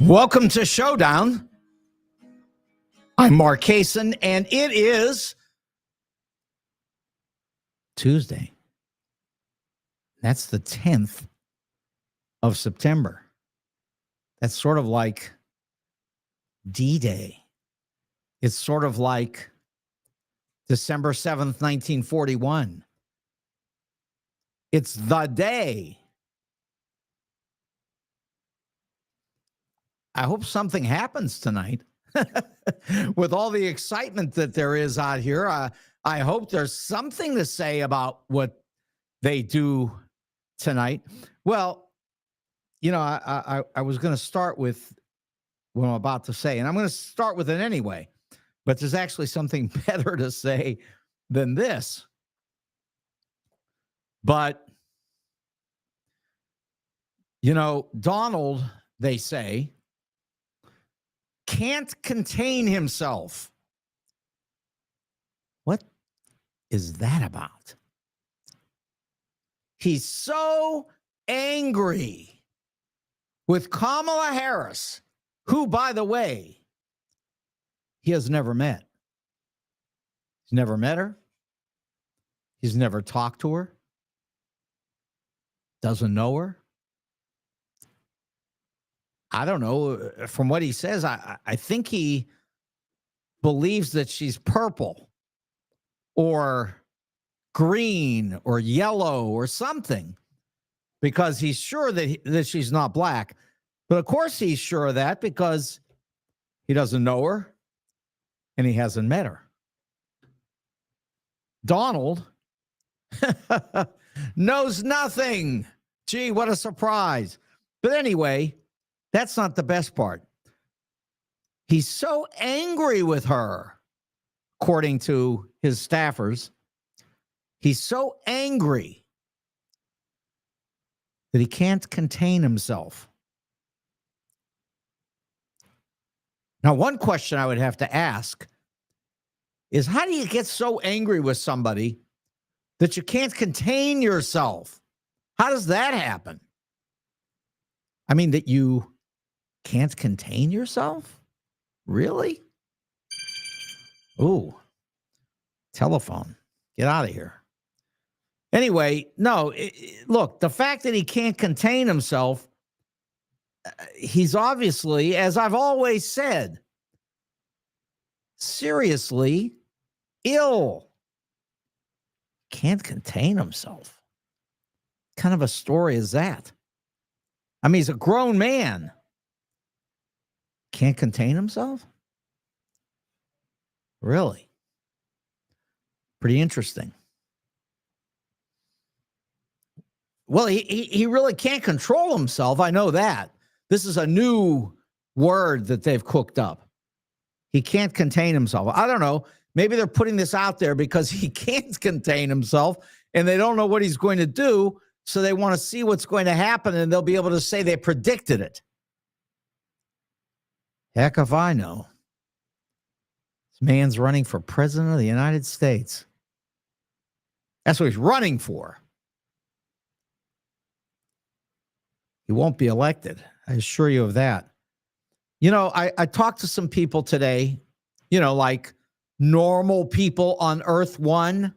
Welcome to Showdown. I'm Mark Kaysen, and it is Tuesday. That's the 10th of September. That's sort of like D-Day. It's sort of like December 7th, 1941. It's the day. I hope something happens tonight. With all the excitement that there is out here, I hope there's something to say about what they do tonight. Well, you know, I was going to start with what I'm about to say, and I'm going to start with it anyway, but there's actually something better to say than this. But, you know, Donald, they say, can't contain himself. What is that about? He's so angry with Kamala Harris, who, by the way, he has never met. He's never met her. He's never talked to her. Doesn't know her. I don't know. From what he says, I think he believes that she's purple or green or yellow or something, because he's sure that she's not black. But of course he's sure of that because he doesn't know her and he hasn't met her. Donald knows nothing. Gee, what a surprise. But anyway, that's not the best part. He's so angry with her, according to his staffers. He's so angry that he can't contain himself. Now, one question I would have to ask is, how do you get so angry with somebody that you can't contain yourself? How does that happen? I mean, that you can't contain yourself? Really? Ooh, telephone. Get out of here. Anyway, no, look, the fact that he can't contain himself, he's obviously, as I've always said, seriously ill. Can't contain himself. What kind of a story is that? I mean, he's a grown man. Can't contain himself? Really? Pretty interesting. Well, he really can't control himself. I know that. This is a new word that they've cooked up. He can't contain himself. I don't know. Maybe they're putting this out there because he can't contain himself and they don't know what he's going to do. So they want to see what's going to happen and they'll be able to say they predicted it. Heck if I know. This man's running for president of the United States. That's what he's running for. He won't be elected. I assure you of that. You know, I talked to some people today, you know, like normal people on Earth One.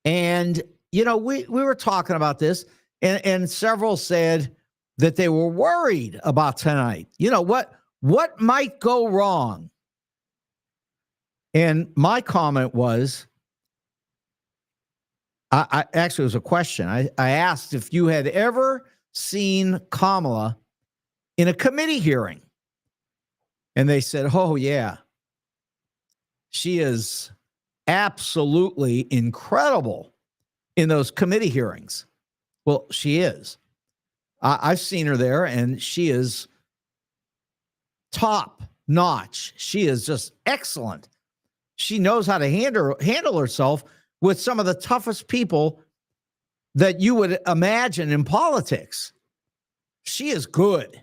And, you know, we were talking about this, and several said that they were worried about tonight. You know, what might go wrong? And my comment was, I actually, it was a question. I asked if you had ever seen Kamala in a committee hearing. And they said, oh, yeah. She is absolutely incredible in those committee hearings. Well, she is. I've seen her there, and she is top notch. She is just excellent. She knows how to handle herself with some of the toughest people that you would imagine in politics. She is good.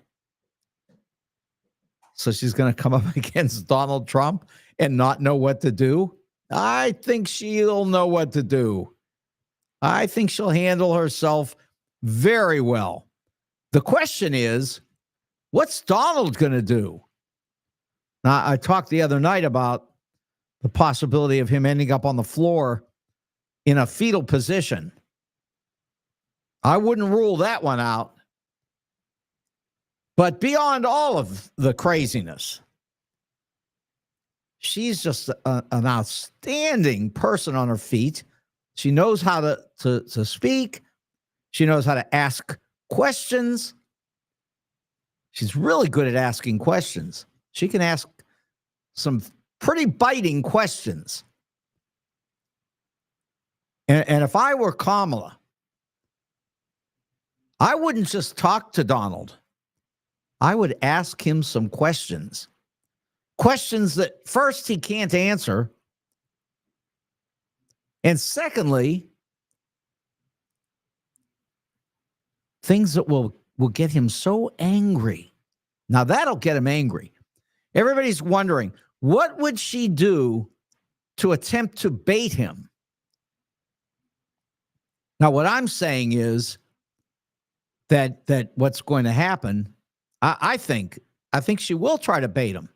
So she's going to come up against Donald Trump and not know what to do? I think she'll know what to do. I think she'll handle herself very well. The question is, What's Donald going to do? Now, I talked the other night about the possibility of him ending up on the floor in a fetal position. I wouldn't rule that one out. But beyond all of the craziness, she's just an outstanding person on her feet. She knows how to speak. She knows how to ask questions. She's really good at asking questions. She can ask some pretty biting questions. And if I were Kamala, I wouldn't just talk to Donald. I would ask him some questions. Questions that first he can't answer. And secondly, things that will get him so angry. Now that'll get him angry. Everybody's wondering, what would she do to attempt to bait him? Now, what I'm saying is that what's going to happen, I think she will try to bait him,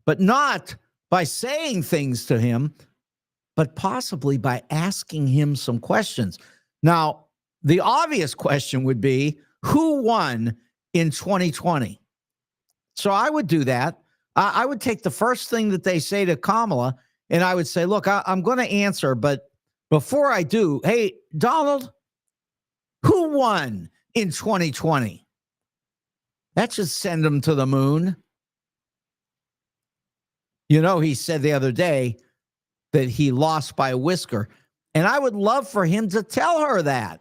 but not by saying things to him, but possibly by asking him some questions. Now, the obvious question would be, who won in 2020? So I would do that. I would take the first thing that they say to Kamala, and I would say, look, I'm going to answer, but before I do, hey, Donald, who won in 2020? That should send him to the moon. You know, he said the other day that he lost by a whisker, and I would love for him to tell her that.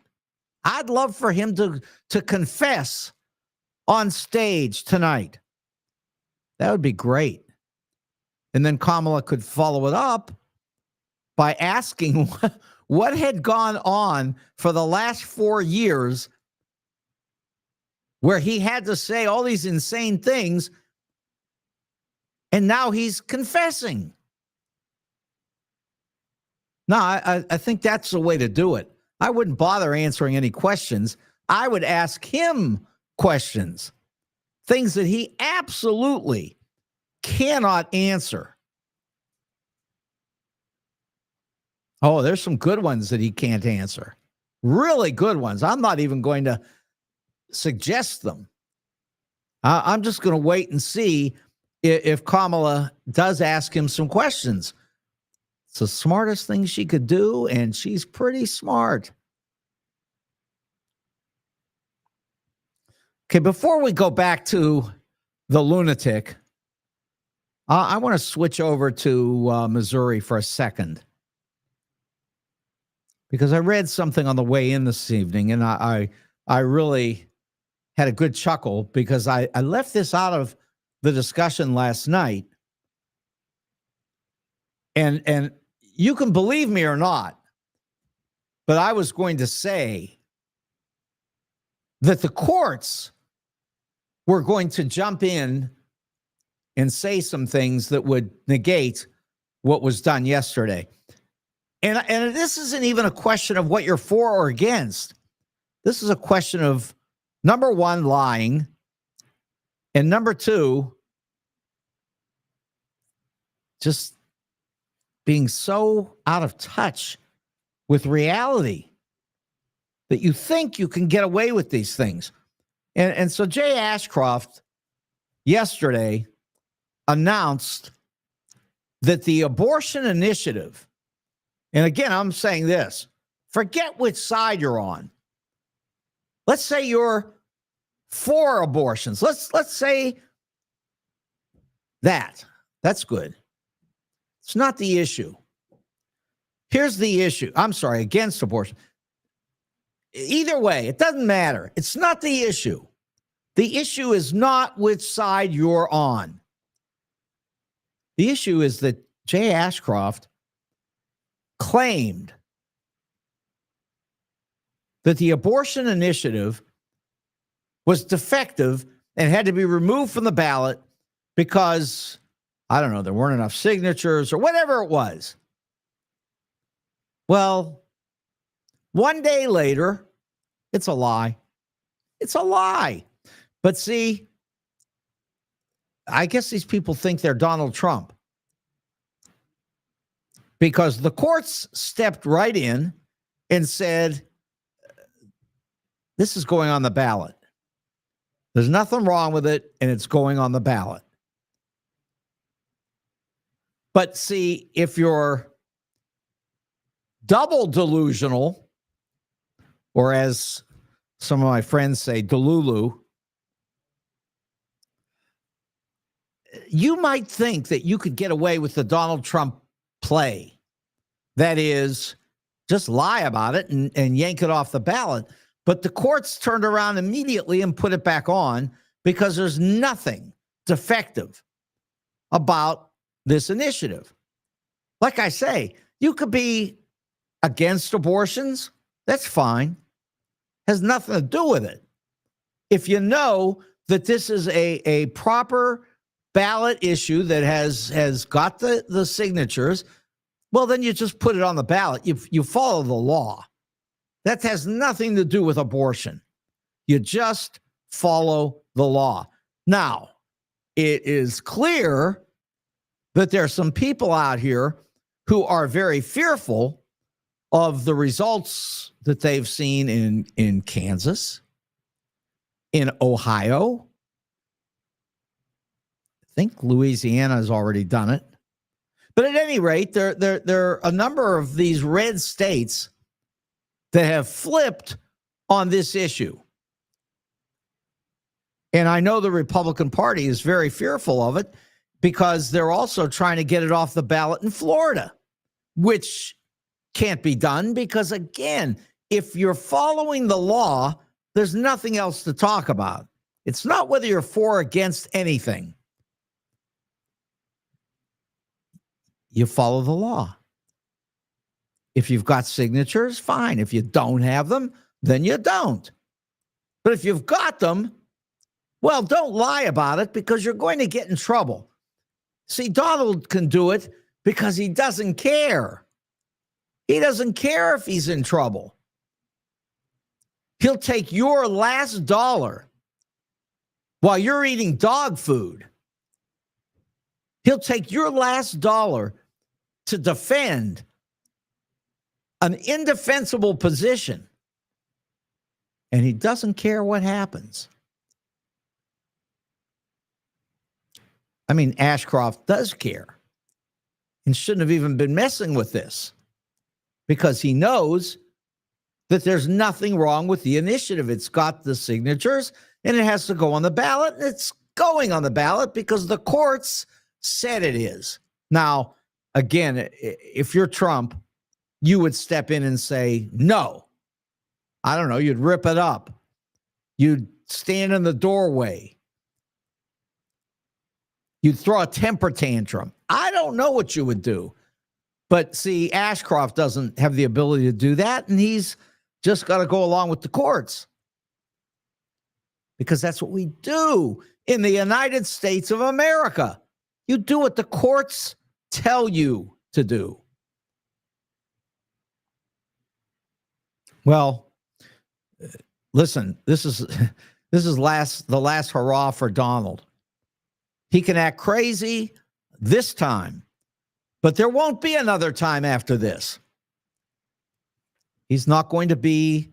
I'd love for him to confess on stage tonight. That would be great. And then Kamala could follow it up by asking what had gone on for the last 4 years where he had to say all these insane things, and now he's confessing. No, I think that's the way to do it. I wouldn't bother answering any questions. I would ask him questions, things that he absolutely cannot answer. Oh, there's some good ones that he can't answer. Really good ones. I'm not even going to suggest them. I'm just going to wait and see if Kamala does ask him some questions. It's the smartest thing she could do, and she's pretty smart. Okay, before we go back to the lunatic, I want to switch over to Missouri for a second, because I read something on the way in this evening, and I really had a good chuckle because I left this out of the discussion last night. And you can believe me or not, but I was going to say that the courts were going to jump in and say some things that would negate what was done yesterday. And this isn't even a question of what you're for or against. This is a question of, number one, lying, and number two, just being so out of touch with reality that you think you can get away with these things. And so Jay Ashcroft yesterday announced that the abortion initiative, and again, I'm saying this, forget which side you're on. Let's say you're for abortions. Let's say that. That's good. It's not the issue. Here's the issue. I'm sorry, against abortion. Either way, it doesn't matter. It's not the issue. The issue is not which side you're on. The issue is that Jay Ashcroft claimed that the abortion initiative was defective and had to be removed from the ballot because, I don't know, there weren't enough signatures or whatever it was. Well, one day later, it's a lie. It's a lie. But see, I guess these people think they're Donald Trump because the courts stepped right in and said, this is going on the ballot. There's nothing wrong with it, and it's going on the ballot. But see, if you're double delusional, or as some of my friends say, delulu, you might think that you could get away with the Donald Trump play. That is, just lie about it and yank it off the ballot. But the courts turned around immediately and put it back on because there's nothing defective about this initiative. Like I say, you could be against abortions. That's fine. Has nothing to do with it. If you know that this is a proper ballot issue that has got the signatures, well, then you just put it on the ballot. You follow the law. That has nothing to do with abortion. You just follow the law. Now, it is clear that there are some people out here who are very fearful of the results that they've seen in Kansas, in Ohio. I think Louisiana has already done it. But at any rate, there are a number of these red states that have flipped on this issue. And I know the Republican Party is very fearful of it because they're also trying to get it off the ballot in Florida, which can't be done because, again, if you're following the law, there's nothing else to talk about. It's not whether you're for or against anything. You follow the law. If you've got signatures, fine. If you don't have them, then you don't. But if you've got them, well, don't lie about it because you're going to get in trouble. See, Donald can do it because he doesn't care. He doesn't care if he's in trouble. He'll take your last dollar while you're eating dog food. He'll take your last dollar to defend an indefensible position, and he doesn't care what happens. I mean, Ashcroft does care and shouldn't have even been messing with this because he knows that there's nothing wrong with the initiative. It's got the signatures, and it has to go on the ballot, and it's going on the ballot because the courts said it is. Now, again, if you're Trump, you would step in and say, no. I don't know. You'd rip it up. You'd stand in the doorway. You'd throw a temper tantrum. I don't know what you would do. But see, Ashcroft doesn't have the ability to do that, and he's just got to go along with the courts. Because that's what we do in the United States of America. You do what the courts tell you to do. Well, listen, this is the last hurrah for Donald. He can act crazy this time, but there won't be another time after this. He's not going to be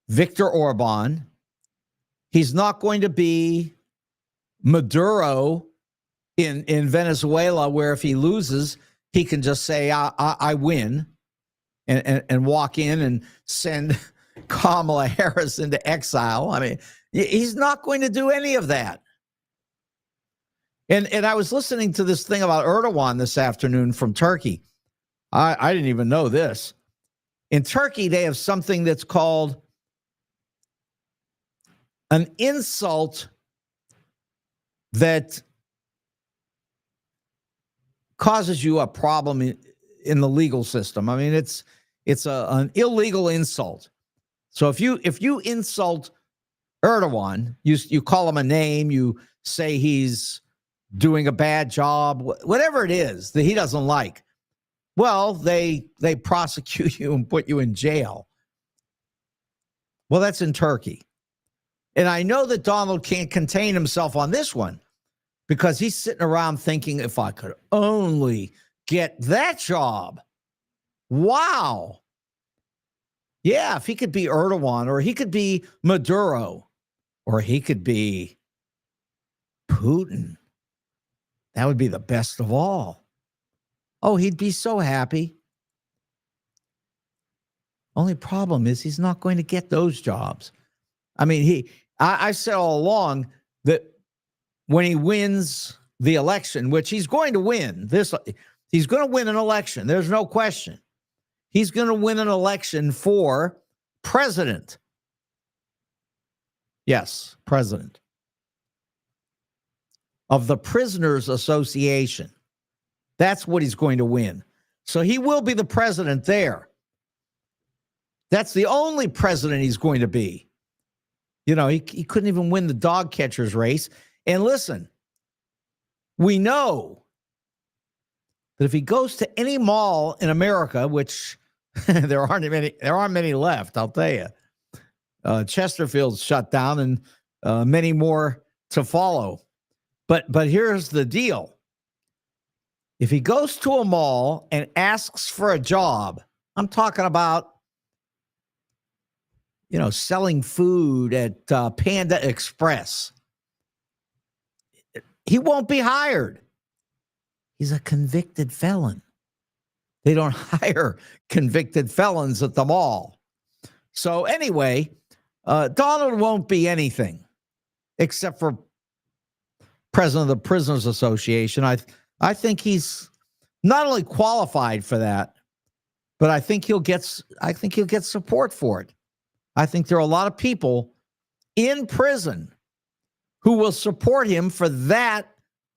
Viktor Orban. He's not going to be Maduro in Venezuela, where if he loses, he can just say, I win. And walk in and send Kamala Harris into exile. I mean, he's not going to do any of that. And I was listening to this thing about Erdogan this afternoon from Turkey. I didn't even know this. In Turkey, they have something that's called an insult that causes you a problem in the legal system. I mean, it's an illegal insult. So if you insult Erdogan, you call him a name, you say he's doing a bad job, whatever it is that he doesn't like, well, they prosecute you and put you in jail. Well, that's in Turkey. And I know that Donald can't contain himself on this one because he's sitting around thinking, if I could only get that job. Wow. Yeah, if he could be Erdogan, or he could be Maduro, or he could be Putin, that would be the best of all. Oh, he'd be so happy. Only problem is he's not going to get those jobs. I mean, I said all along that when he wins the election, which he's going to win, he's going to win an election. There's no question. He's going to win an election for president. Yes, president of the Prisoners Association. That's what he's going to win. So he will be the president there. That's the only president he's going to be. You know, he couldn't even win the dog catcher's race. And listen, we know that if he goes to any mall in America, which there aren't many left, I'll tell you. Chesterfield's shut down, and many more to follow. But here's the deal. If he goes to a mall and asks for a job, I'm talking about, selling food at Panda Express, he won't be hired. He's a convicted felon. They don't hire convicted felons at the mall. So anyway, Donald won't be anything except for president of the Prisoners Association. I think he's not only qualified for that, but I think he'll get support for it. I think there are a lot of people in prison who will support him for that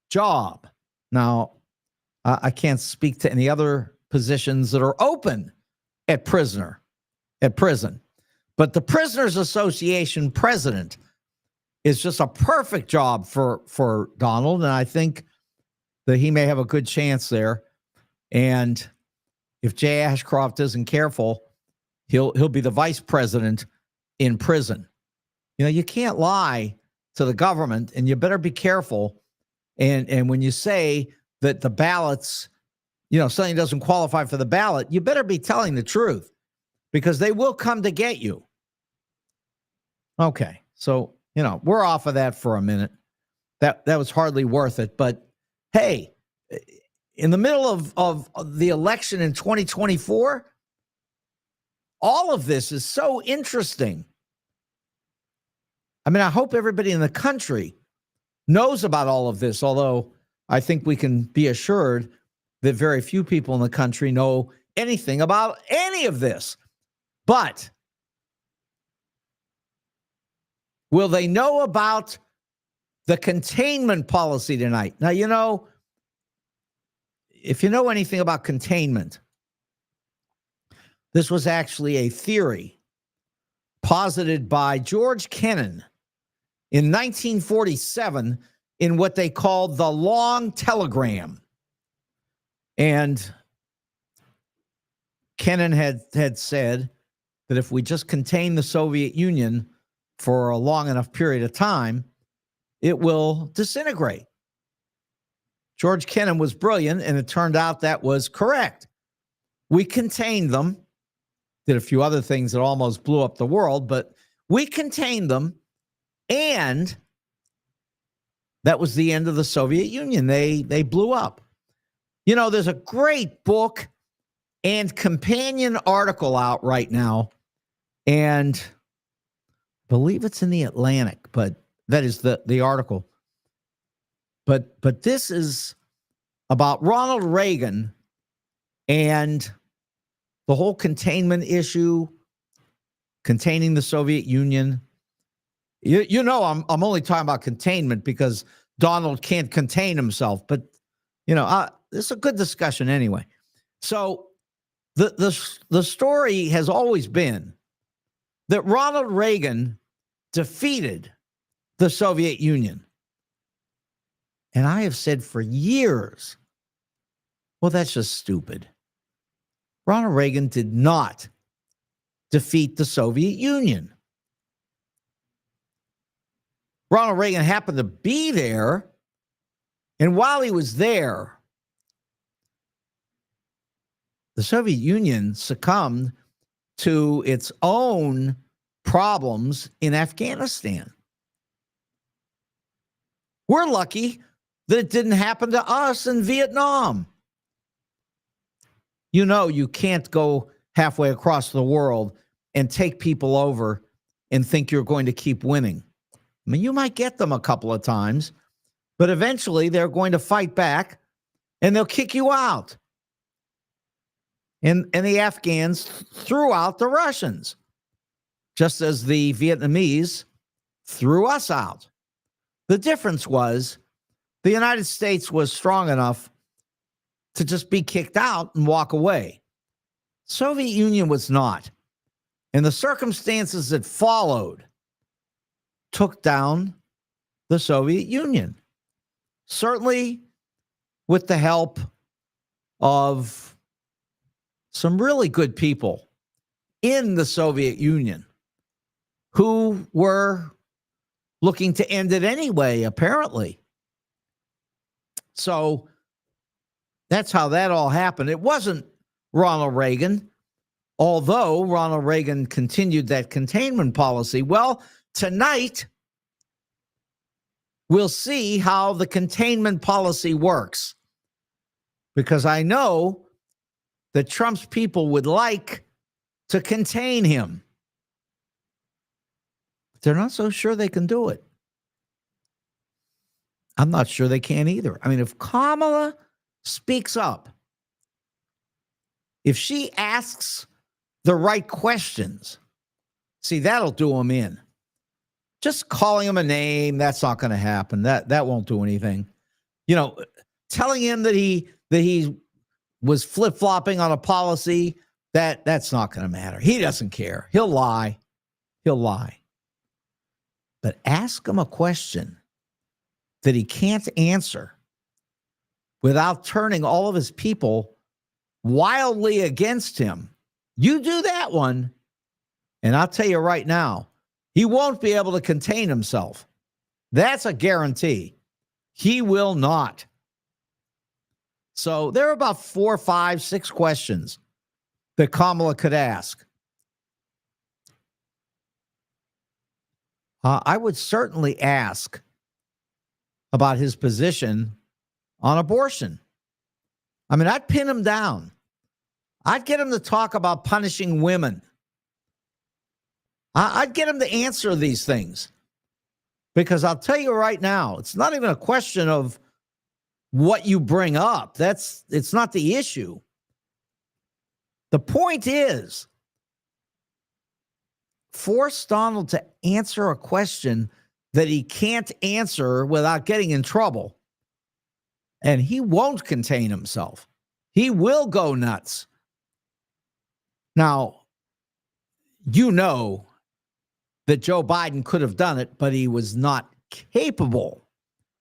job. Now, I can't speak to any other positions that are open at prison. But the Prisoners Association president is just a perfect job for Donald, and I think that he may have a good chance there. And if Jay Ashcroft isn't careful, he'll be the vice president in prison. You can't lie to the government, and you better be careful. And when you say that the ballots, something doesn't qualify for the ballot, you better be telling the truth, because they will come to get you. Okay, so, we're off of that for a minute. That was hardly worth it. But hey, in the middle of the election in 2024, all of this is so interesting. I mean, I hope everybody in the country knows about all of this, although I think we can be assured that very few people in the country know anything about any of this. But will they know about the containment policy tonight? Now, if you know anything about containment, this was actually a theory posited by George Kennan in 1947 in what they called the Long Telegram. And Kennan had said that if we just contain the Soviet Union for a long enough period of time, it will disintegrate. George Kennan was brilliant, and it turned out that was correct. We contained them, did a few other things that almost blew up the world, but we contained them, and that was the end of the Soviet Union. They blew up. There's a great book and companion article out right now, and I believe it's in the Atlantic, but that is the article. But this is about Ronald Reagan and the whole containment issue, containing the Soviet Union. I'm only talking about containment because Donald can't contain himself, but it's a good discussion anyway. So the story has always been that Ronald Reagan defeated the Soviet Union. And I have said for years, well, that's just stupid. Ronald Reagan did not defeat the Soviet Union. Ronald Reagan happened to be there And while he was there, the Soviet Union succumbed to its own problems in Afghanistan. We're lucky that it didn't happen to us in Vietnam. You know, you can't go halfway across the world and take people over and think you're going to keep winning. I mean, you might get them a couple of times, but eventually they're going to fight back and they'll kick you out. And the Afghans threw out the Russians, just as the Vietnamese threw us out. The difference was the United States was strong enough to just be kicked out and walk away. Soviet Union was not. And the circumstances that followed took down the Soviet Union. Certainly with the help of some really good people in the Soviet Union who were looking to end it anyway, apparently. So that's how that all happened. It wasn't Ronald Reagan, although Ronald Reagan continued that containment policy. Well, tonight, we'll see how the containment policy works, because I know that Trump's people would like to contain him. But they're not so sure they can do it. I'm not sure they can either. I mean, if Kamala speaks up, if she asks the right questions, see, that'll do him in. Just calling him a name, that's not going to happen. That won't do anything. You know, telling him that he was flip-flopping on a policy, that's not going to matter. He doesn't care. He'll lie. But ask him a question that he can't answer without turning all of his people wildly against him. You do that one, and I'll tell you right now, he won't be able to contain himself. That's a guarantee. He will not. So there are about 4, 5, 6 questions that Kamala could ask. I would certainly ask about his position on abortion. I mean, I'd pin him down. I'd get him to talk about punishing women. I'd get him to answer these things, because I'll tell you right now, it's not even a question of what you bring up. It's not the issue. The point is, force Donald to answer a question that he can't answer without getting in trouble, and he won't contain himself. He will go nuts. Now, you know that Joe Biden could have done it, but he was not capable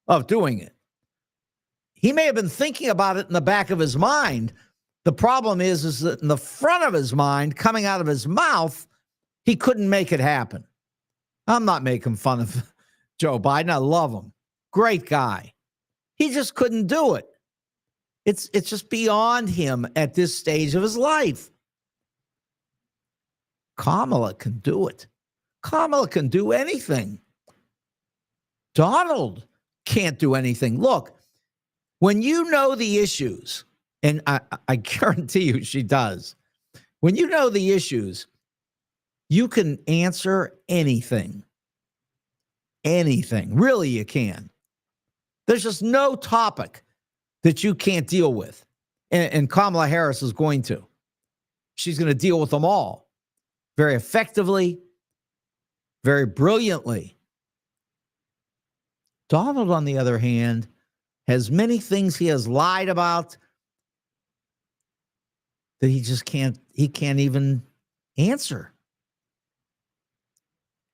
of doing it. He may have been thinking about it in the back of his mind. The problem is that in the front of his mind, coming out of his mouth, he couldn't make it happen. I'm not making fun of Joe Biden. I love him. Great guy. He just couldn't do it. It's just beyond him at this stage of his life. Kamala can do it. Kamala can do anything. Donald can't do anything. Look, when you know the issues, and I guarantee you she does, when you know the issues, you can answer anything. Anything. Really, you can. There's just no topic that you can't deal with. And Kamala Harris is going to. She's going to deal with them all very effectively, very brilliantly. Donald, on the other hand, has many things he has lied about that he can't even answer.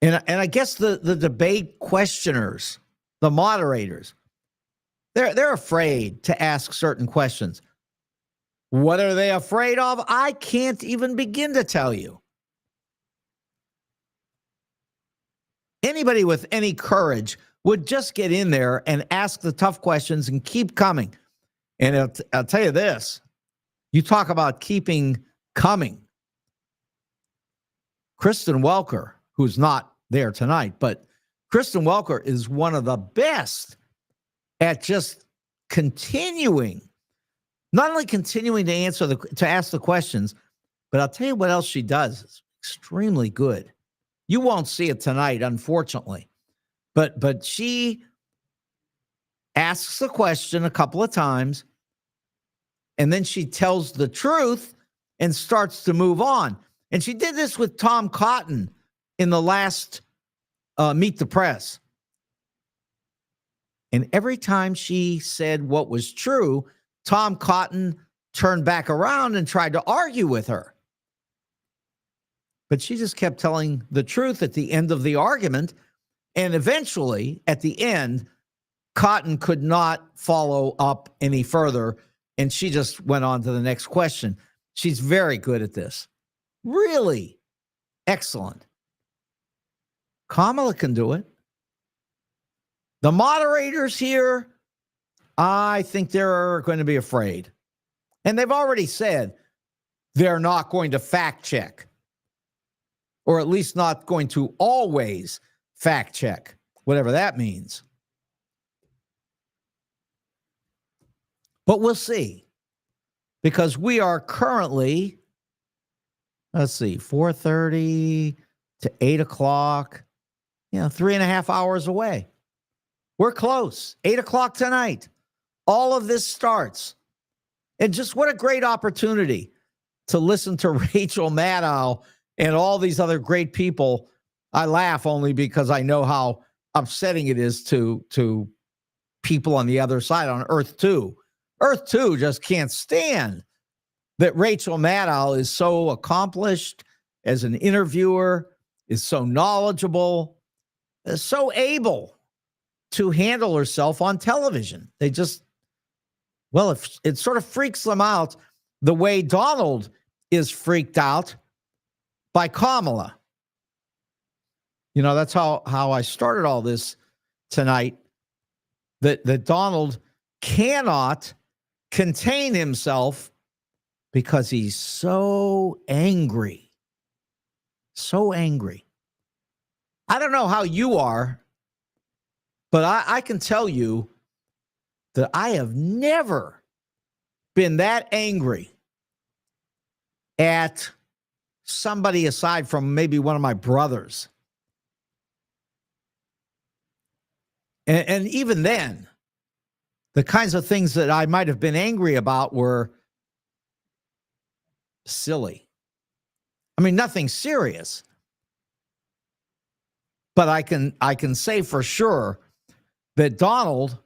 And I guess the debate questioners, the moderators, they're afraid to ask certain questions. What are they afraid of? I can't even begin to tell you. Anybody with any courage would just get in there and ask the tough questions and keep coming. And I'll tell you this, you talk about keeping coming. Kristen Welker, who's not there tonight, but Kristen Welker is one of the best at just continuing, not only continuing to ask the questions, but I'll tell you what else she does. It's extremely good. You won't see it tonight, unfortunately, but she asks the question a couple of times, and then she tells the truth and starts to move on. And she did this with Tom Cotton in the last Meet the Press. And every time she said what was true, Tom Cotton turned back around and tried to argue with her. But she just kept telling the truth at the end of the argument. And eventually, at the end, Cotton could not follow up any further. And she just went on to the next question. She's very good at this. Really excellent. Kamala can do it. The moderators here, I think they're going to be afraid. And they've already said they're not going to fact check, or at least not going to always fact check, whatever that means. But we'll see, because we are currently, let's see, 4:30 to 8 o'clock, 3.5 hours away. We're close. 8 o'clock tonight. All of this starts. And just what a great opportunity to listen to Rachel Maddow and all these other great people. I laugh only because I know how upsetting it is to people on the other side, on Earth 2. Earth 2 just can't stand that Rachel Maddow is so accomplished as an interviewer, is so knowledgeable, is so able to handle herself on television. They just, well, it sort of freaks them out the way Donald is freaked out by Kamala. That's how I started all this tonight, that Donald cannot contain himself because he's so angry. So angry. I don't know how you are, but I can tell you that I have never been that angry at somebody aside from maybe one of my brothers. And even then, the kinds of things that I might have been angry about were silly. I mean, nothing serious. But I can say for sure that Donald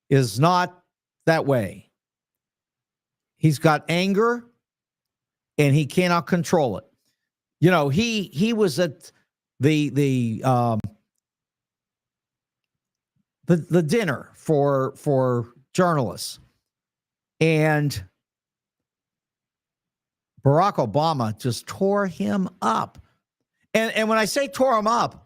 is not that way. He's got anger and he cannot control it. He was at the dinner for journalists, and Barack Obama just tore him up. And when I say tore him up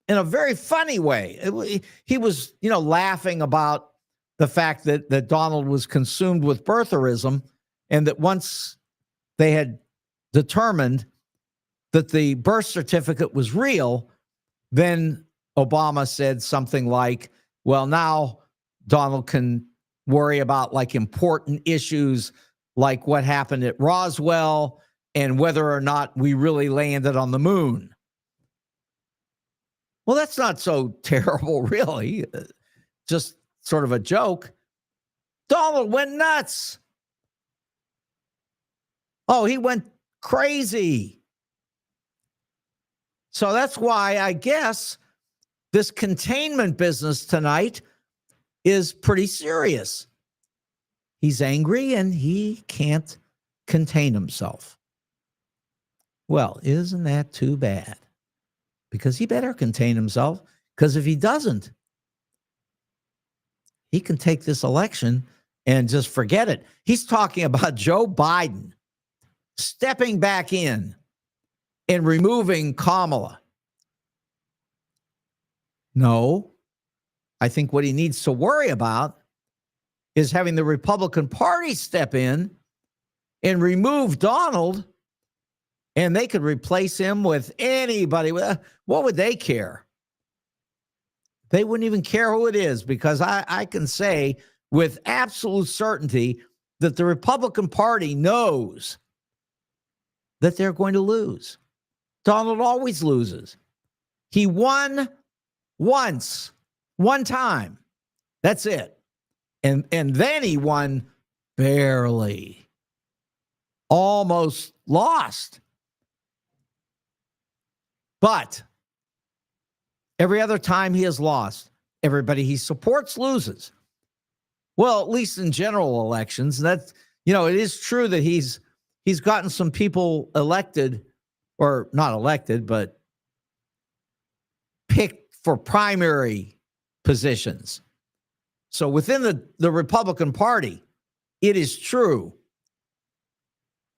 in a very funny way. He was, laughing about the fact that Donald was consumed with birtherism, and that once they had determined that the birth certificate was real, then Obama said something like, well, now Donald can worry about like important issues like what happened at Roswell and whether or not we really landed on the moon. Well, that's not so terrible, really. Just sort of a joke. Donald went nuts. Oh, he went crazy. So that's why I guess this containment business tonight is pretty serious. He's angry and he can't contain himself. Well, isn't that too bad? Because he better contain himself, because if he doesn't, he can take this election and just forget it. He's talking about Joe Biden stepping back in and removing Kamala. No, I think what he needs to worry about is having the Republican Party step in and remove Donald, and they could replace him with anybody. What would they care? They wouldn't even care who it is, because I can say with absolute certainty that the Republican Party knows that they're going to lose. Donald always loses. He won once, one time. That's it. And then he won barely. Almost lost. But every other time he has lost, everybody he supports loses. Well, at least in general elections. That's, it is true that he's gotten some people elected, or not elected, but picked for primary positions. So within the Republican Party, it is true.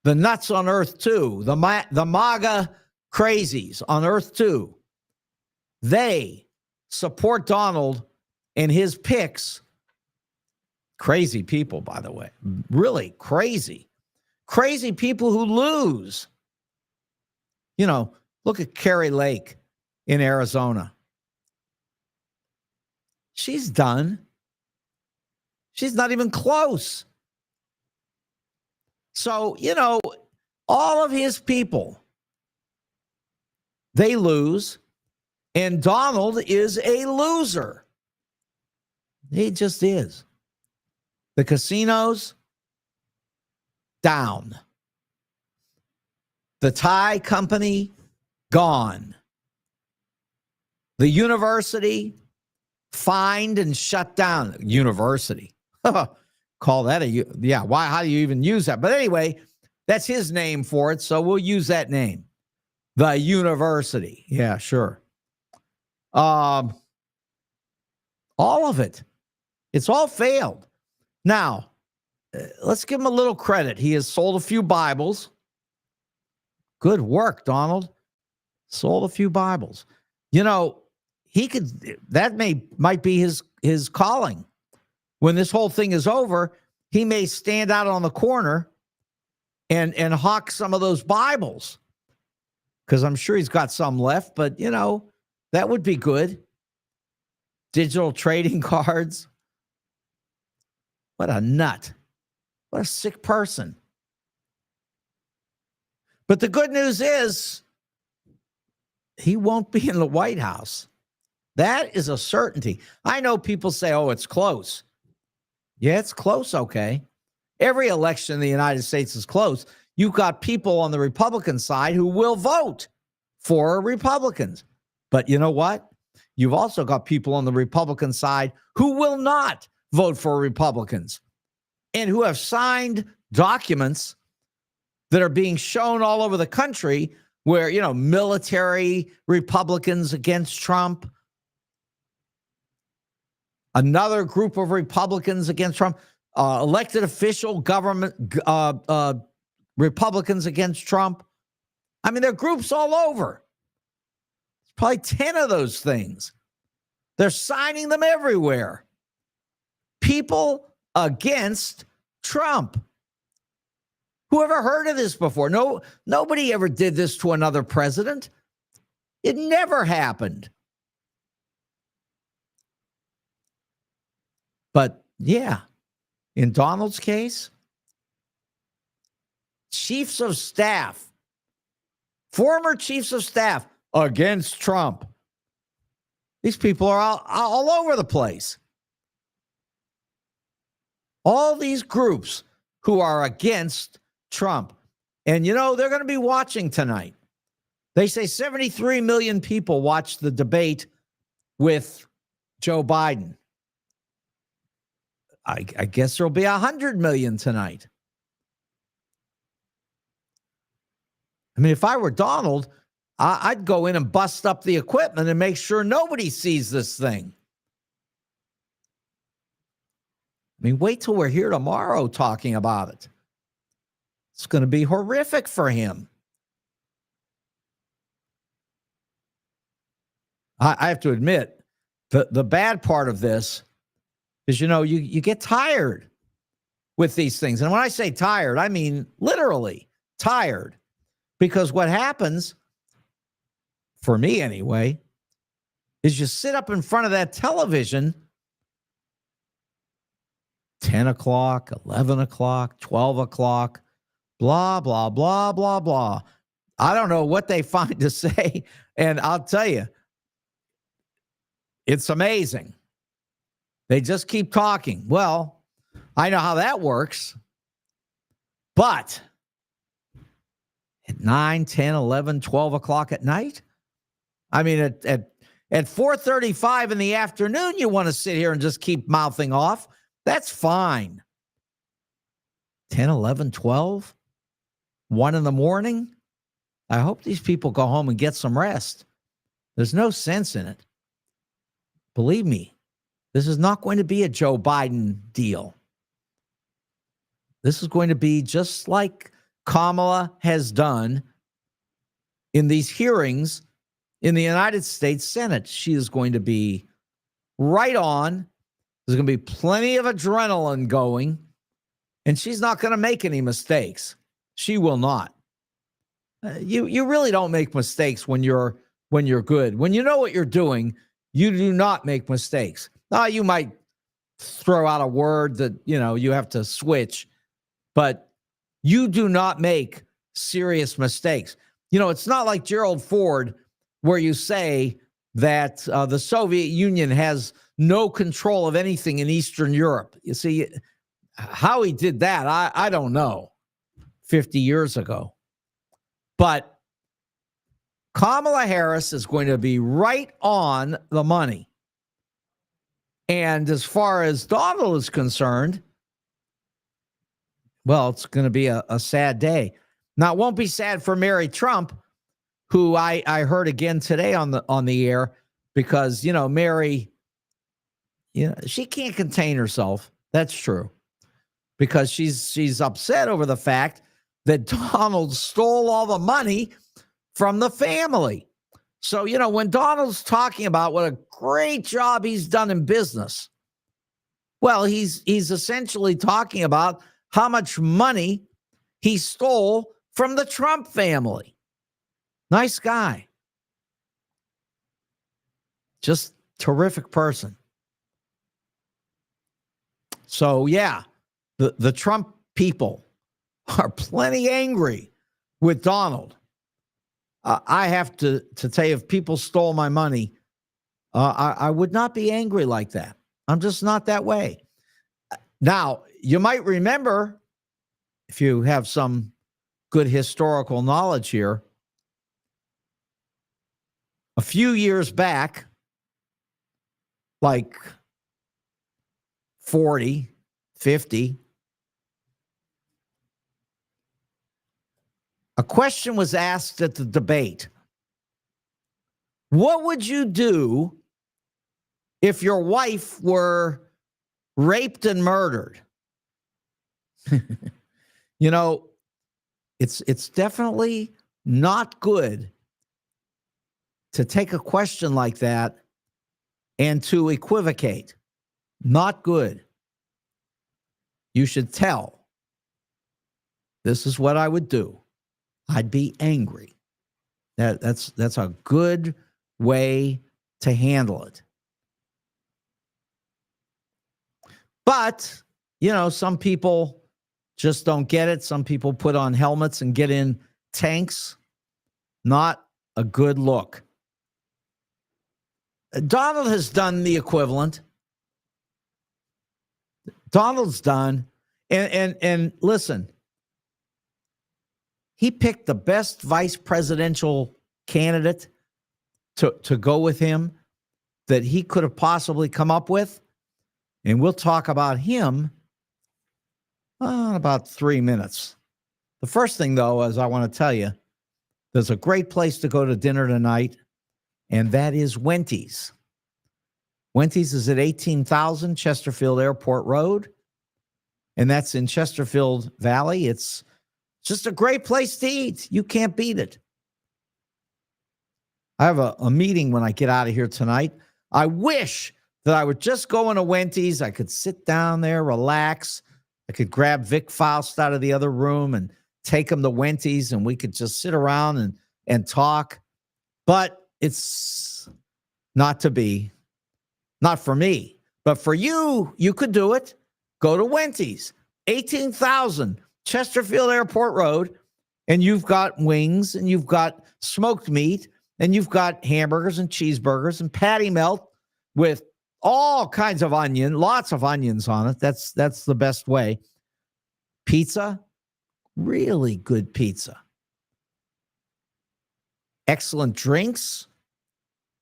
The nuts on earth too, the MAGA crazies on earth too, they support Donald and his picks. Crazy people, by the way, really crazy people who lose. Look at Carrie Lake in Arizona. She's done. She's not even close. So, all of his people, they lose, and Donald is a loser. He just is. The casinos, down. The Thai company, gone. The university, fined and shut down. University. Call that why? How do you even use that? But anyway, that's his name for it, so we'll use that name. The university. Yeah, sure. All of it. It's all failed. Now, let's give him a little credit. He has sold a few Bibles. Good work, Donald. Sold a few Bibles. He could, that might be his calling. When this whole thing is over, he may stand out on the corner and hawk some of those Bibles, because I'm sure he's got some left, but that would be good. Digital trading cards. What a nut. What a sick person. But the good news is he won't be in the White House. That is a certainty. I know people say, oh, it's close. Yeah, it's close, okay. Every election in the United States is close. You've got people on the Republican side who will vote for Republicans. But you know what? You've also got people on the Republican side who will not vote for Republicans and who have signed documents that are being shown all over the country where, military Republicans against Trump, another group of Republicans against Trump, elected official government Republicans against Trump. I mean, there are groups all over. It's probably 10 of those things. They're signing them everywhere. People against Trump. Who ever heard of this before? No, nobody ever did this to another president. It never happened. But yeah, in Donald's case, chiefs of staff, former chiefs of staff against Trump. These people are all over the place. All these groups who are against Trump. And, they're going to be watching tonight. They say 73 million people watched the debate with Joe Biden. I guess there'll be 100 million tonight. I mean, if I were Donald, I'd go in and bust up the equipment and make sure nobody sees this thing. I mean, wait till we're here tomorrow talking about it. It's going to be horrific for him. I have to admit, The bad part of this is, you get tired with these things. And when I say tired, I mean literally tired. Because what happens, for me anyway, is you sit up in front of that television 10 o'clock, 11 o'clock, 12 o'clock, blah, blah, blah, blah, blah. I don't know what they find to say. And I'll tell you, it's amazing. They just keep talking. Well, I know how that works. But at 9, 10, 11, 12 o'clock at night, I mean, at 4:35 in the afternoon, you want to sit here and just keep mouthing off. That's fine. 10, 11, 12, 1 in the morning. I hope these people go home and get some rest. There's no sense in it. Believe me, this is not going to be a Joe Biden deal. This is going to be just like Kamala has done in these hearings in the United States Senate. She is going to be right on. There's going to be plenty of adrenaline going, and she's not going to make any mistakes. She will not. You really don't make mistakes when you're good. When you know what you're doing, you do not make mistakes. Now, you might throw out a word that, you have to switch, but you do not make serious mistakes. It's not like Gerald Ford, where you say that the Soviet Union has no control of anything in Eastern Europe. You see, how he did that, I don't know, 50 years ago. But Kamala Harris is going to be right on the money. And as far as Donald is concerned, well, it's going to be a sad day. Now, it won't be sad for Mary Trump, who I heard again today on the air, because, Mary, she can't contain herself. That's true. Because she's upset over the fact that Donald stole all the money from the family. So, when Donald's talking about what a great job he's done in business, well, he's essentially talking about how much money he stole from the Trump family. Nice guy. Just terrific person. So, yeah, the Trump people are plenty angry with Donald. I have to tell you, if people stole my money, I would not be angry like that. I'm just not that way. Now, you might remember, if you have some good historical knowledge here, a few years back, like 40, 50, a question was asked at the debate. What would you do if your wife were raped and murdered? It's definitely not good to take a question like that and to equivocate. Not good. You should tell. This is what I would do. I'd be angry. That's a good way to handle it. But, some people just don't get it. Some people put on helmets and get in tanks. Not a good look. Donald has done the equivalent. Donald's done. And listen, he picked the best vice presidential candidate to go with him that he could have possibly come up with. And we'll talk about him in about 3 minutes. The first thing, though, is I want to tell you, there's a great place to go to dinner tonight, and that is Wenty's. Wenty's is at 18,000 Chesterfield Airport Road, and that's in Chesterfield Valley. It's just a great place to eat. You can't beat it. I have a meeting when I get out of here tonight I wish that I would just go into Wendy's. I could sit down there, relax. I could grab Vic Faust out of the other room and take him to Wendy's, and we could just sit around and talk. But it's not to be, not for me. But for you, you could do it. Go to Wendy's, 18,000 Chesterfield Airport Road, and you've got wings, and you've got smoked meat, and you've got hamburgers and cheeseburgers and patty melt with all kinds of onion, lots of onions on it. That's the best way. Pizza, really good pizza. Excellent drinks,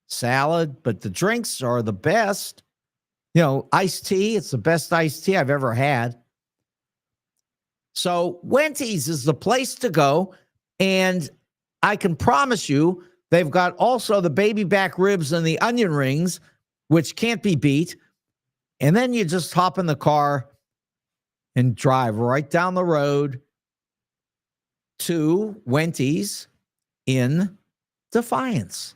salad, but the drinks are the best. You know, iced tea, it's the best iced tea I've ever had. So Wendy's is the place to go, and I can promise you they've got also the baby back ribs and the onion rings, which can't be beat. And then you just hop in the car and drive right down the road to Wendy's in Defiance.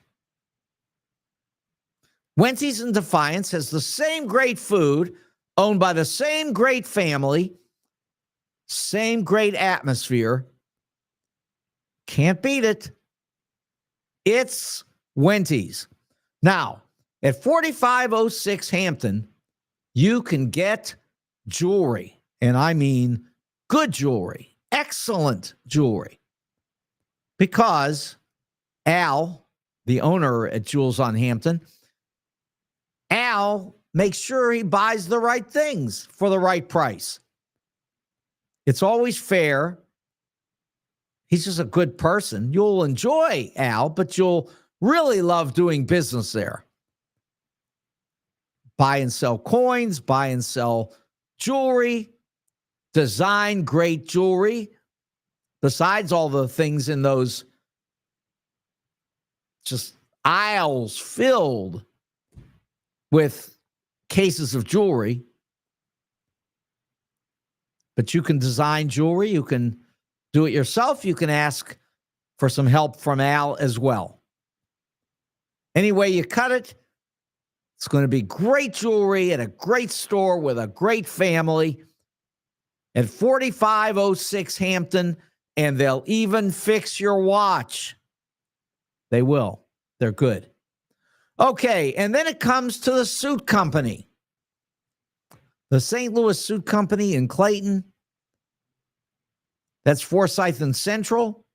Wendy's in Defiance has the same great food, owned by the same great family, same great atmosphere. Can't beat it. It's Wendy's. Now, at 4506 Hampton, you can get jewelry, and I mean good jewelry, excellent jewelry, because Al, the owner at Jewels on Hampton, Al makes sure he buys the right things for the right price. It's always fair. He's just a good person. You'll enjoy Al, but you'll really love doing business there. Buy and sell coins, buy and sell jewelry, design great jewelry, besides all the things in those just aisles filled with cases of jewelry. But you can design jewelry. You can do it yourself. You can ask for some help from Al as well. Any way you cut it, it's going to be great jewelry at a great store with a great family at 4506 Hampton, and they'll even fix your watch. They will. They're good. Okay, and then it comes to the suit company. The St. Louis Suit Company in Clayton. That's Forsyth and Central.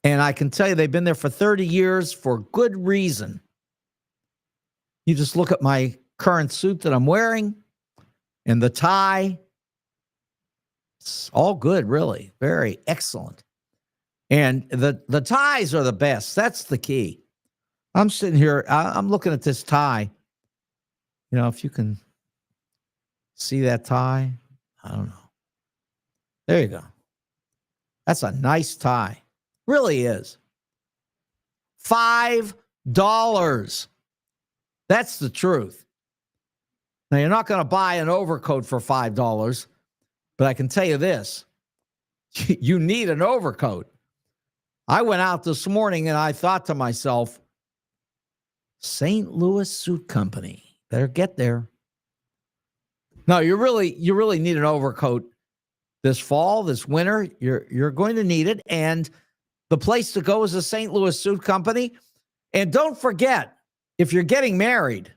And I can tell you they've been there for 30 years for good reason. You just look at my current suit that I'm wearing and the tie. It's all good, really. Very excellent. And the ties are the best. That's the key. I'm sitting here. I'm looking at this tie. You know, if you can see that tie, I don't know. There you go. That's a nice tie. Really is. $5. That's the truth. Now, you're not going to buy an overcoat for $5, but I can tell you this. You need an overcoat. I went out this morning and I thought to myself, St. Louis Suit Company, better get there. No, you really need an overcoat this fall, this winter. You're going to need it. And the place to go is the St. Louis Suit Company. And don't forget, if you're getting married,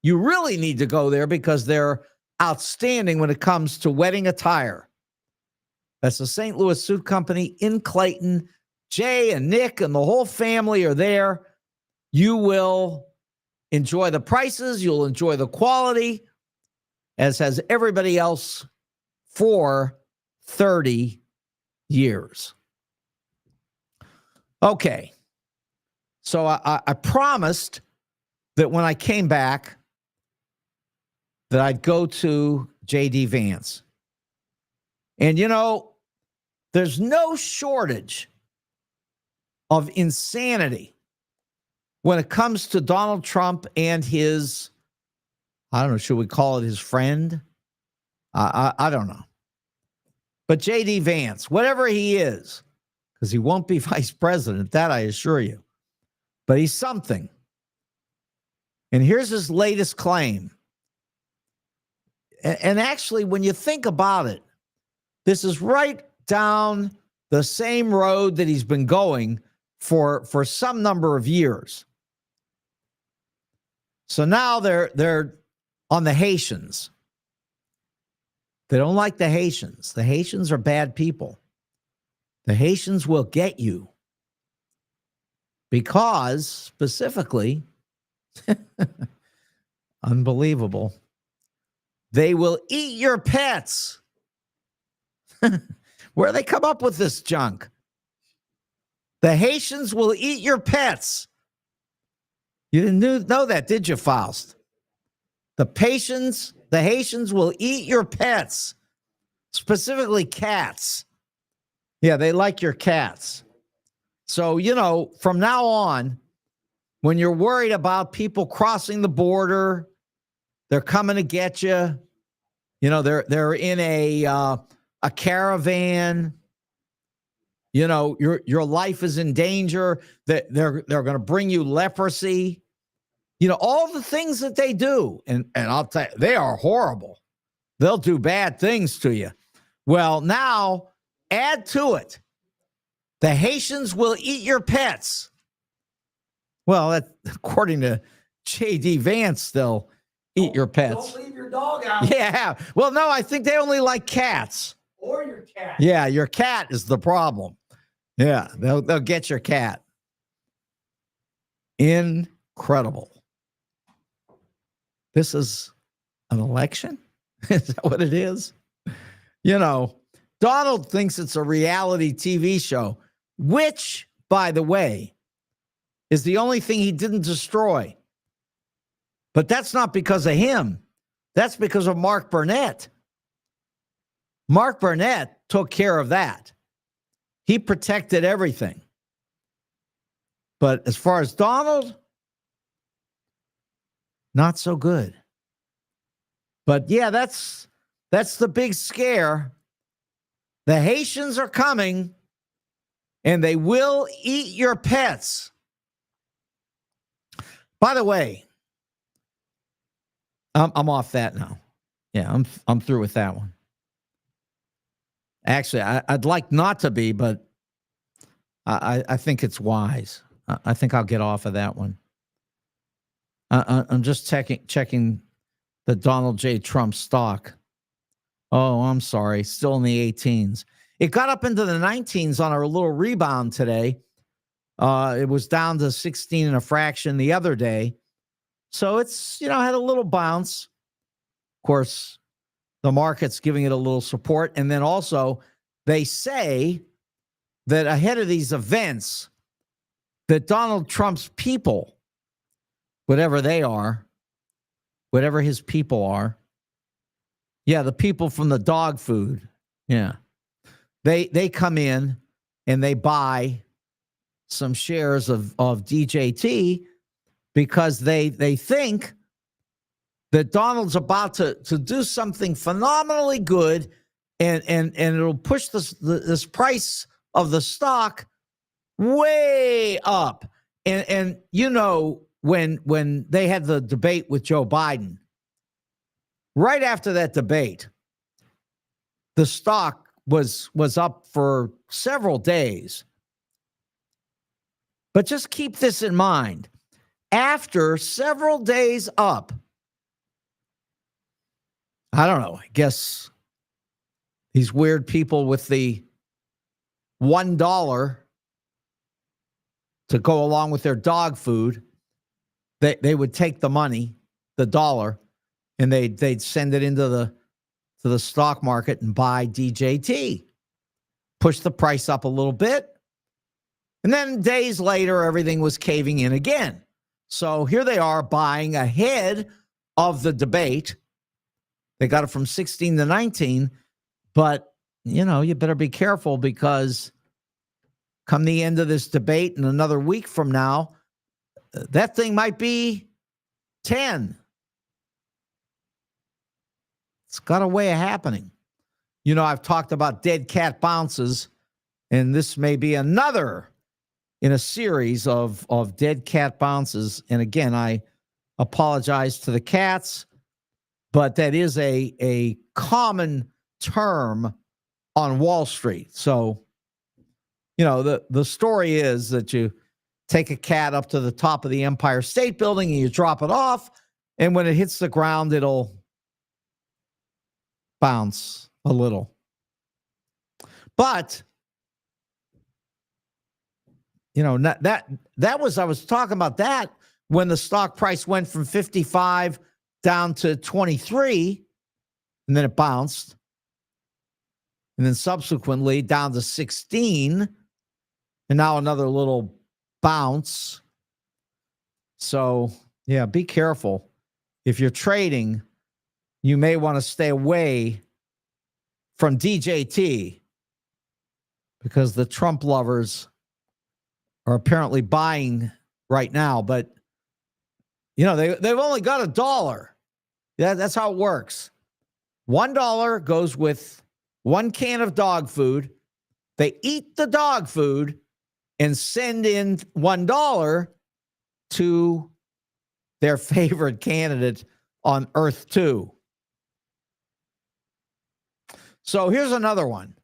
you really need to go there because they're outstanding when it comes to wedding attire. That's the St. Louis Suit Company in Clayton. Jay and Nick and the whole family are there. You will enjoy the prices. You'll enjoy the quality, as has everybody else for 30 years. Okay. So I promised that when I came back that I'd go to J.D. Vance. And, you know, there's no shortage of insanity when it comes to Donald Trump and his, I don't know, should we call it his friend? I don't know. But J.D. Vance, whatever he is, because he won't be vice president, that I assure you. But he's something. And here's his latest claim. And actually, when you think about it, this is right down the same road that he's been going for some number of years. So now they're on the Haitians. They don't like the Haitians. The Haitians are bad people. The Haitians will get you because, specifically, unbelievable, they will eat your pets. Where they come up with this junk? The Haitians will eat your pets. You didn't know that, did you, Faust? The Haitians will eat your pets, specifically cats. Yeah, they like your cats. So, from now on, when you're worried about people crossing the border, they're coming to get you. They're in a caravan. Your life is in danger. That they're going to bring you leprosy. All the things that they do, and I'll tell you, they are horrible. They'll do bad things to you. Well, now add to it, the Haitians will eat your pets. Well, according to J.D. Vance, they'll eat your pets. Don't leave your dog out. Yeah. Well, no, I think they only like cats. Or your cat. Yeah, your cat is the problem. Yeah, they'll get your cat. Incredible. This is an election? Is that what it is? Donald thinks it's a reality TV show, which, by the way, is the only thing he didn't destroy. But that's not because of him. That's because of Mark Burnett. Mark Burnett took care of that. He protected everything. But as far as Donald, not so good. But yeah, that's the big scare. The Haitians are coming, and they will eat your pets. By the way, I'm off that now. Yeah, I'm through with that one. Actually, I'd like not to be, but I think it's wise. I think I'll get off of that one. I'm just checking the Donald J. Trump stock. Oh, I'm sorry. Still in the 18s. It got up into the 19s on a little rebound today. It was down to 16 and a fraction the other day. So it's, had a little bounce. Of course, the market's giving it a little support. And then also, they say that ahead of these events, that Donald Trump's people, whatever they are, whatever his people are, yeah, the people from the dog food, yeah, they come in and they buy some shares of DJT because they think that Donald's about to do something phenomenally good, and it'll push this price of the stock way up. And when they had the debate with Joe Biden, right after that debate, the stock was up for several days. But just keep this in mind. After several days up, I don't know, I guess these weird people with the $1 to go along with their dog food, they would take the money, the dollar, and they'd send it into the stock market and buy DJT, push the price up a little bit. And then days later, everything was caving in again. So here they are buying ahead of the debate. They got it from 16 to 19. But, you better be careful, because come the end of this debate in another week from now, that thing might be 10. It's got a way of happening. I've talked about dead cat bounces, and this may be another in a series of dead cat bounces. And again, I apologize to the cats, but that is a common term on Wall Street. So, the story is that you take a cat up to the top of the Empire State Building and you drop it off, and when it hits the ground, it'll bounce a little. But that was, I was talking about that when the stock price went from 55 down to 23, and then it bounced, and then subsequently down to 16, and now another little bounce. So, yeah, be careful. If you're trading, you may want to stay away from DJT because the Trump lovers are apparently buying right now. But, they've only got $1. Yeah, that's how it works. $1 goes with 1 can of dog food. They eat the dog food and send in $1 to their favorite candidate on Earth 2. So here's another one.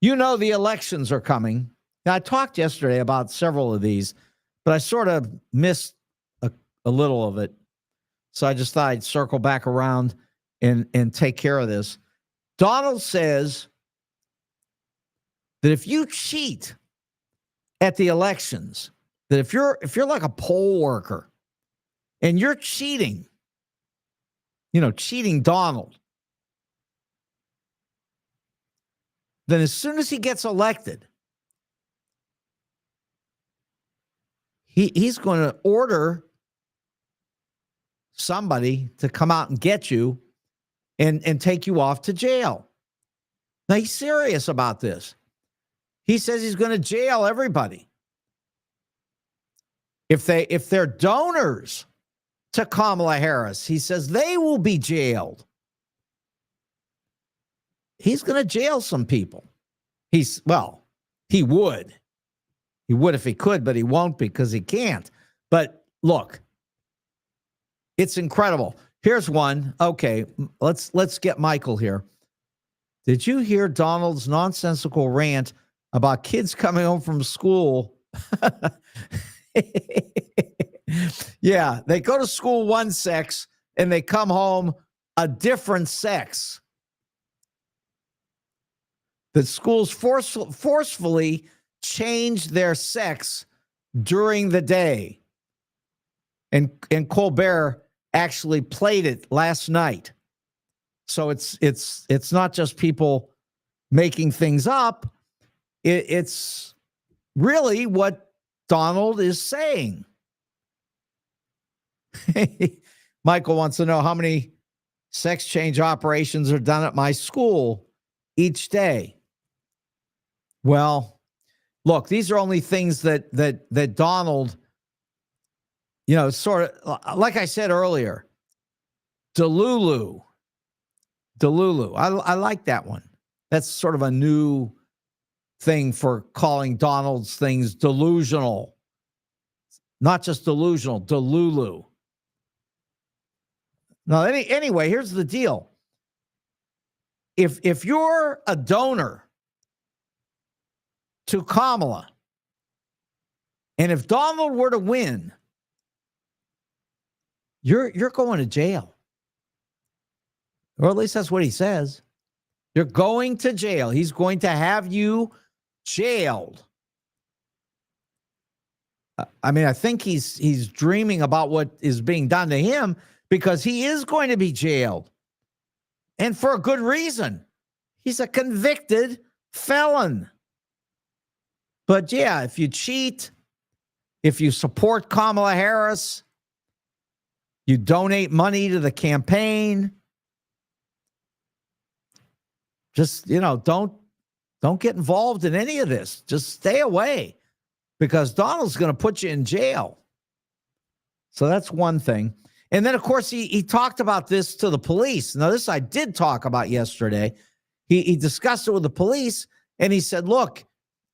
The elections are coming. Now, I talked yesterday about several of these, but I sort of missed a little of it. So I just thought I'd circle back around and take care of this. Donald says that if you cheat at the elections, that if you're like a poll worker and you're cheating, cheating Donald, then as soon as he gets elected, he's going to order somebody to come out and get you and take you off to jail. Now, he's serious about this. He says he's going to jail everybody. If they're donors to Kamala Harris, he says they will be jailed. He's going to jail some people. He would. He would if he could, but he won't because he can't. But look, it's incredible. Here's one. Okay, let's get Michael here. Did you hear Donald's nonsensical rant about kids coming home from school? Yeah, they go to school one sex and they come home a different sex. The schools forcefully change their sex during the day. And Colbert actually played it last night. So it's not just people making things up. It's really what Donald is saying. Michael wants to know how many sex change operations are done at my school each day. Well, look, these are only things that Donald, sort of, like I said earlier, Delulu. I like that one. That's sort of a new thing for calling Donald's things delusional. Not just delusional, Delulu. Now, anyway, here's the deal. If you're a donor to Kamala, and if Donald were to win, you're going to jail. Or at least that's what he says. You're going to jail. He's going to have you jailed. I mean, I think he's dreaming about what is being done to him because he is going to be jailed. And for a good reason. He's a convicted felon. But yeah, if you cheat, if you support Kamala Harris, you donate money to the campaign, just, don't get involved in any of this. Just stay away because Donald's going to put you in jail. So that's one thing. And then, of course, he talked about this to the police. Now, this I did talk about yesterday. He discussed it with the police, and he said, look,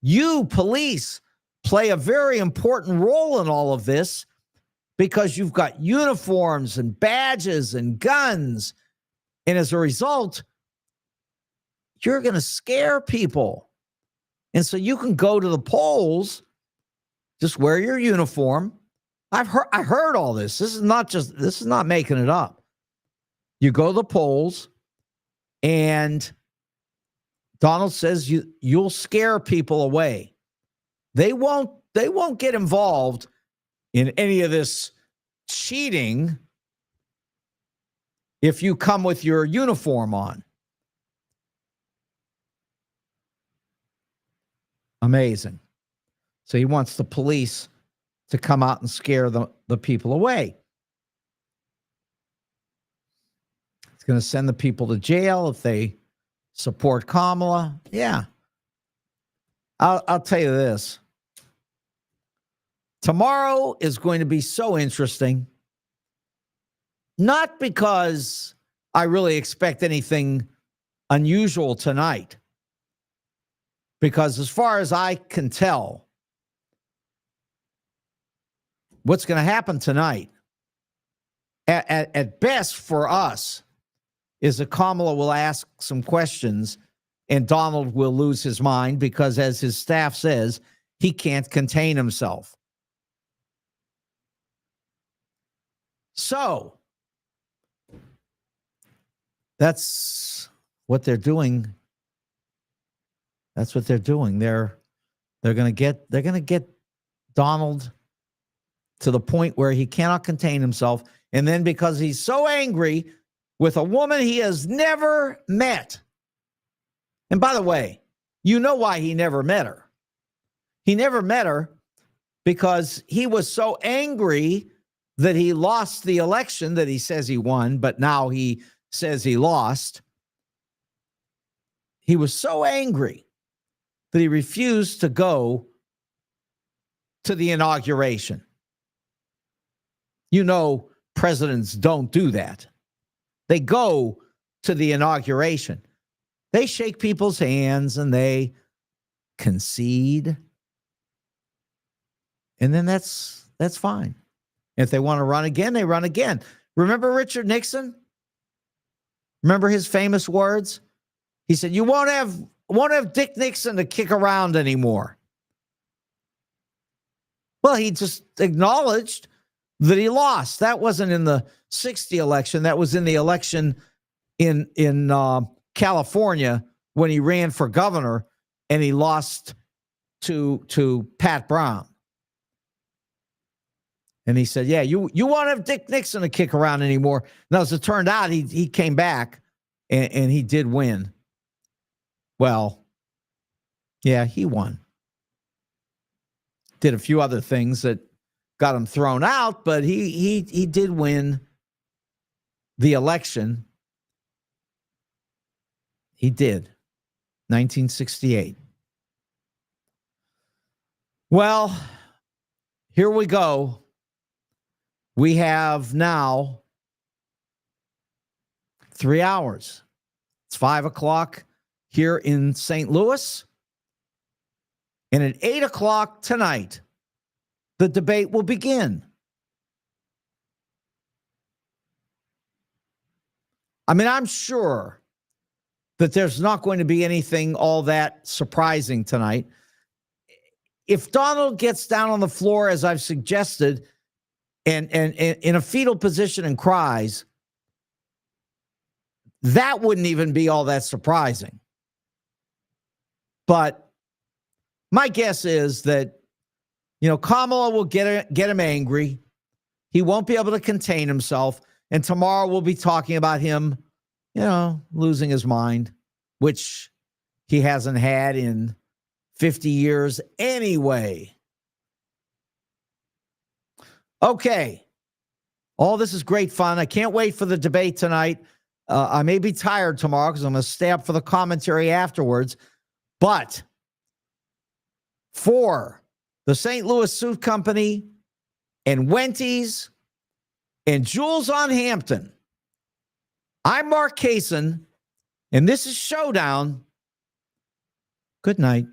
you police play a very important role in all of this because you've got uniforms and badges and guns. And as a result, you're going to scare people. And so you can go to the polls, just wear your uniform. I heard all this. This is not making it up. You go to the polls, and Donald says you'll scare people away. They won't get involved in any of this cheating if you come with your uniform on. Amazing. So he wants the police to come out and scare the people away. He's going to send the people to jail if they support Kamala. Yeah. I'll tell you this. Tomorrow is going to be so interesting. Not because I really expect anything unusual tonight. Because as far as I can tell, what's going to happen tonight, at best for us, is that Kamala will ask some questions and Donald will lose his mind because, as his staff says, he can't contain himself. So that's what they're doing. That's what they're doing. They're going to get Donald to the point where he cannot contain himself. And then because he's so angry with a woman he has never met. And by the way, you know why he never met her. He never met her because he was so angry that he lost the election that he says he won, but now he says he lost. He was so angry that he refused to go to the inauguration. You know, presidents don't do that. They go to the inauguration. They shake people's hands and they concede. And then that's fine. If they want to run again, they run again. Remember Richard Nixon? Remember his famous words? He said, "You won't have Dick Nixon to kick around anymore." Well, he just acknowledged that he lost. That wasn't in the 60 election. That was in the election in California when he ran for governor and he lost to Pat Brown. And he said, "Yeah, you won't have Dick Nixon to kick around anymore." Now, as it turned out, he came back and he did win. Well, yeah, he won. Did a few other things that got him thrown out, but he did win the election. He did. 1968. Well, here we go. We have now 3 hours. It's 5 o'clock here in St. Louis. And at 8 o'clock tonight, the debate will begin. I mean, I'm sure that there's not going to be anything all that surprising tonight. If Donald gets down on the floor, as I've suggested, and in a fetal position and cries, that wouldn't even be all that surprising. But my guess is that, Kamala will get him angry. He won't be able to contain himself. And tomorrow we'll be talking about him, losing his mind, which he hasn't had in 50 years anyway. Okay. All this is great fun. I can't wait for the debate tonight. I may be tired tomorrow because I'm going to stay up for the commentary afterwards. But for the St. Louis Suit Company and Wenty's and Jules on Hampton, I'm Mark Kaysen, and this is Showdown. Good night.